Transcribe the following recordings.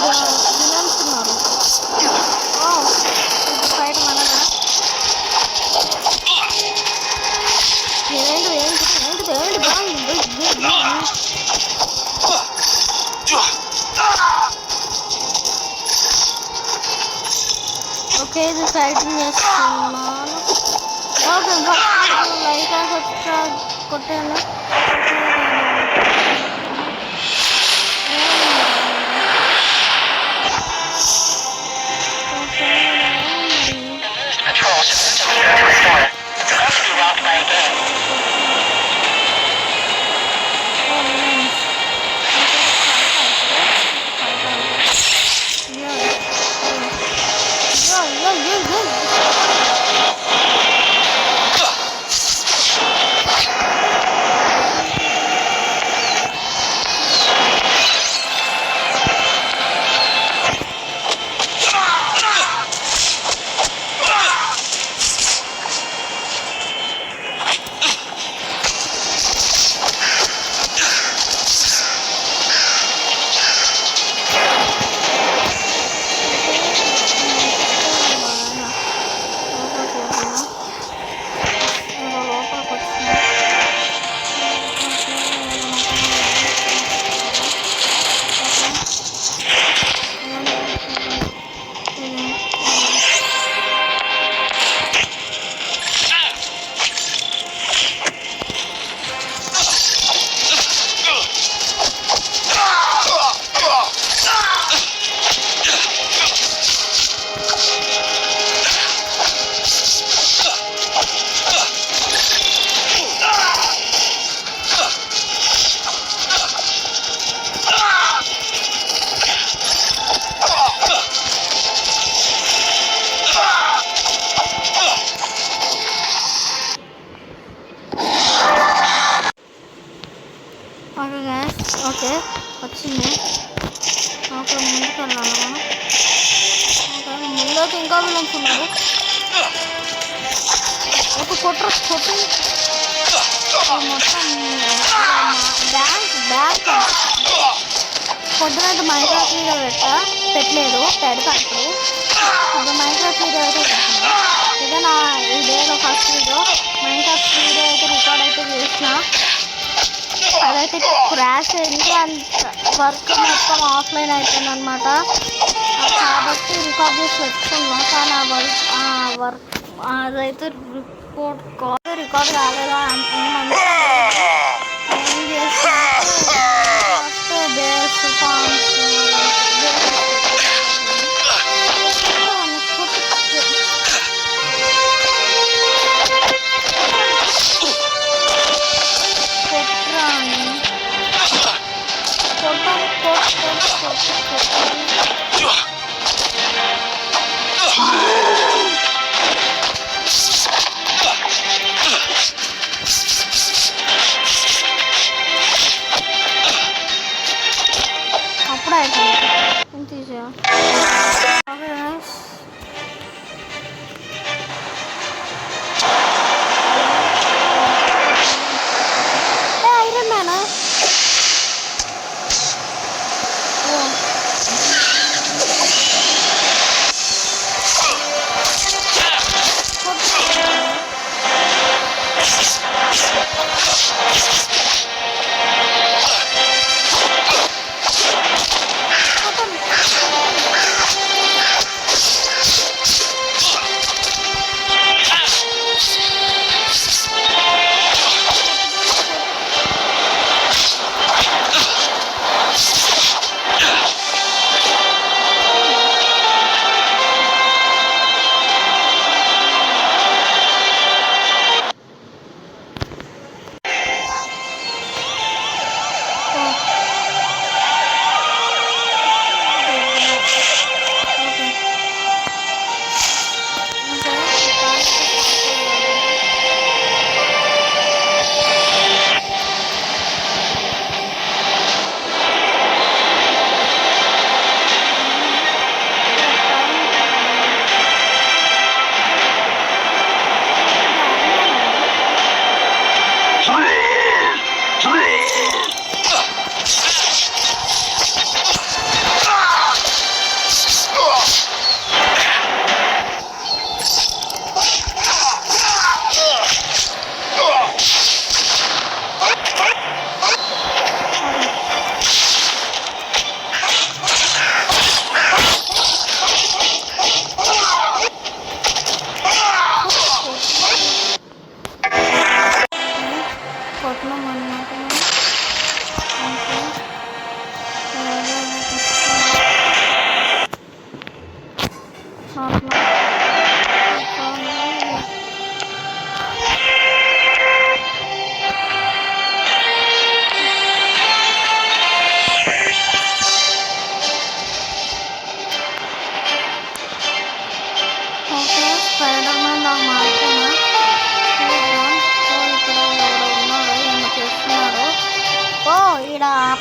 Villains ఉన్నారు. Fight మనగా ఏంటి okay ఇది ఫైటింగ్ చేస్తున్నాను. ఓకే లైక్ అండ్ సబ్స్క్రైబ్ కొట్టాను. ఓకే వచ్చింది. ఓకే ముందుకు వెళ్ళాలి మనం. ఓకే ముందైతే ఇంకా విలన్స్ ఉన్నారు. ఒక కొట్టు మొత్తం బ్యాంక్ పొద్దునైతే మైక్రాఫ్ట్ వీడియో పెట్టలేదు పెడతా ఇప్పుడు మైక్రాఫ్ట్ వీడియో అయితే పెడుతున్నా. ఇదే నా ఇదేదో ఫస్ట్ వీడియో మైక్రాఫ్ట్ వీడియో అయితే రికార్డ్ అయితే చేసిన. అదైతే క్రాష్ అయింది అండ్ వర్క్ మొత్తం ఆఫ్లైన్ అయిపోయింది అనమాట. కాబట్టి రికార్డ్ చేసి పెట్టుకున్నా. కానీ ఆ వర్క్ అదైతే రికార్డ్ కాలేదా ఏమంటే ఏం చేస్తా బేస్ ఫామ్స్ అప్పుడే అయిపోయింది తీసా. ఐరన్ మ్యానా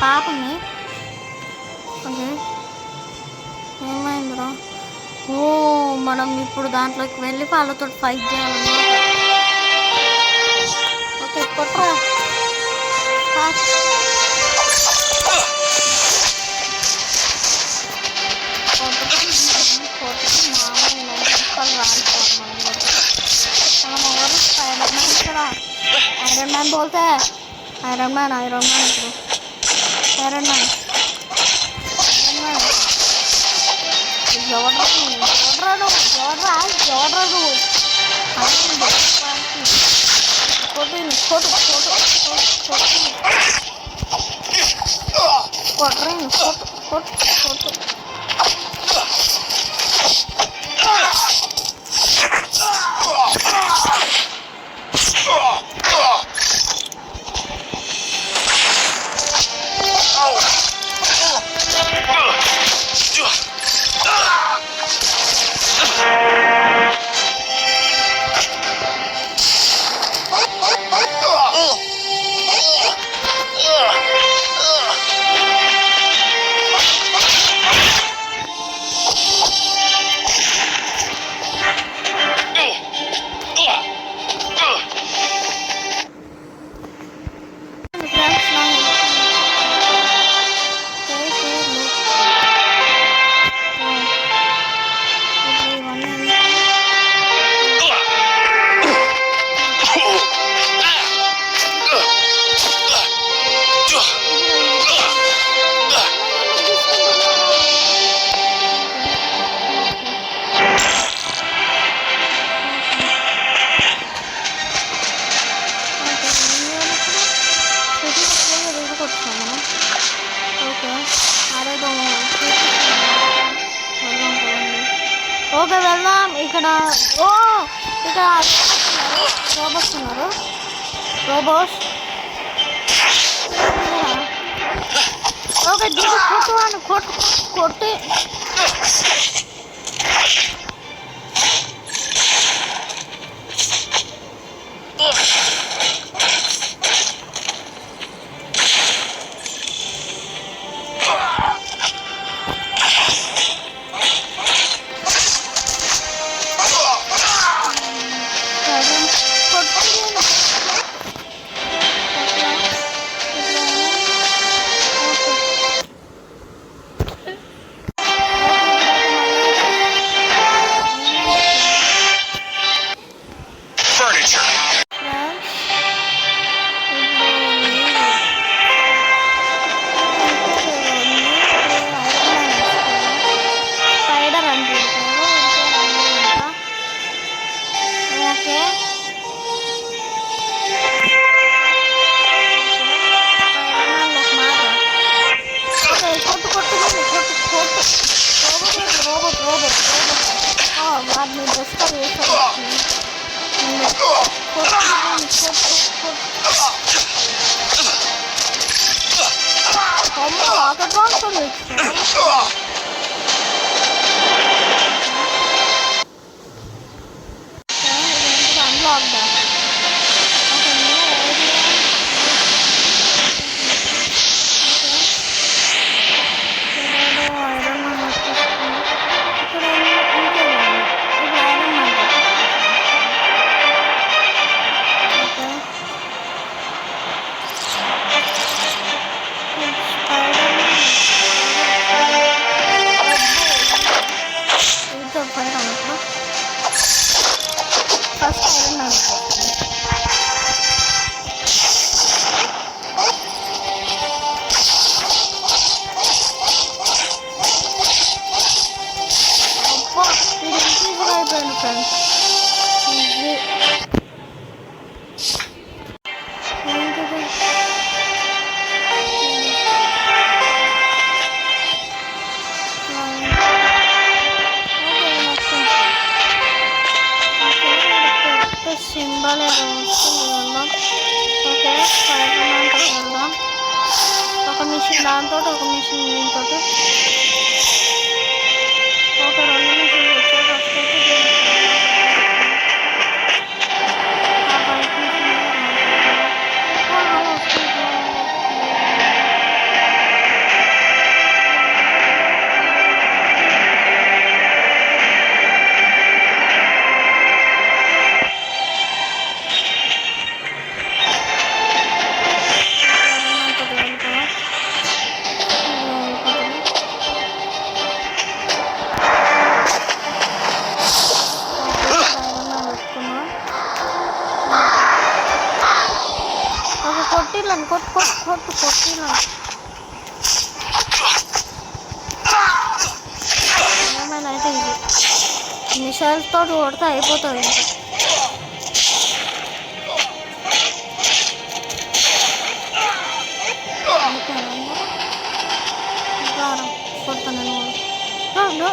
పాపని. ఓకే ఏమైందిరా? ఓ మనం ఇప్పుడు దాంట్లోకి వెళ్ళి వాళ్ళతో ఫైట్ చేయాలన్నమాట. ఓకే కొట్రా. आयरन मैन बोलते हैं Iron Man Iron Man Iron Man जोड़रानु ఓకే వెళ్దాం. ఇక్కడ ఓ ఇక్కడ రోబోట్స్ ఉన్నారు. రోబోట్స్ ఓకే దీన్ని కొట్టువాను కొట్టి దాంతో ఒక మిషన్ దీంతో ఒక 2 మిషన్లు వచ్చాయి. ఫస్ట్ అయితే కొట్టినా ఏమైనా అయితే ఇది మిసైల్స్ తోటి కొడితే అయిపోతుంది ఇంకా కొడతాను నేను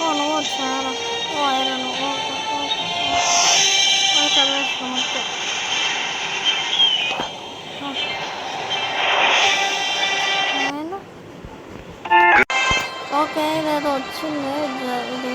నువ్వు వచ్చారా ఐరన్ చదివేస్తాం అంతే ఓకే ఇదేదో వచ్చింది ఇది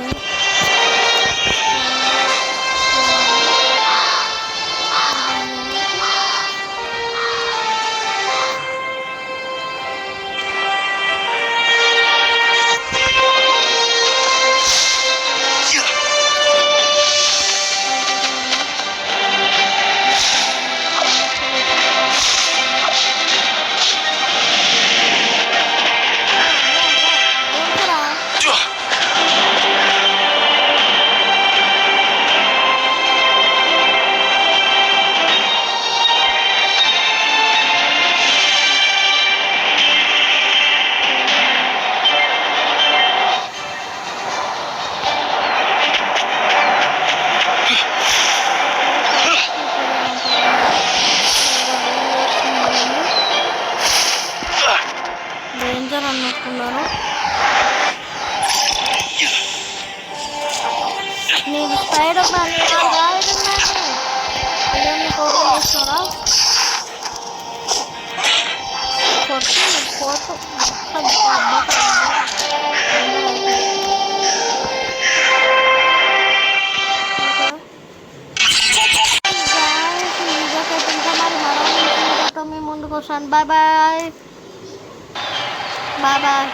డేంజర్ అన్నట్టున్నారు నీకు స్పైడర్ మ్యాన్ ఇదేమి కోపం చేస్తున్నారా కొట్టి కోటు మీ ముందుకు వస్తాను బాయ్ బాయ్ బాయ్ బాయ్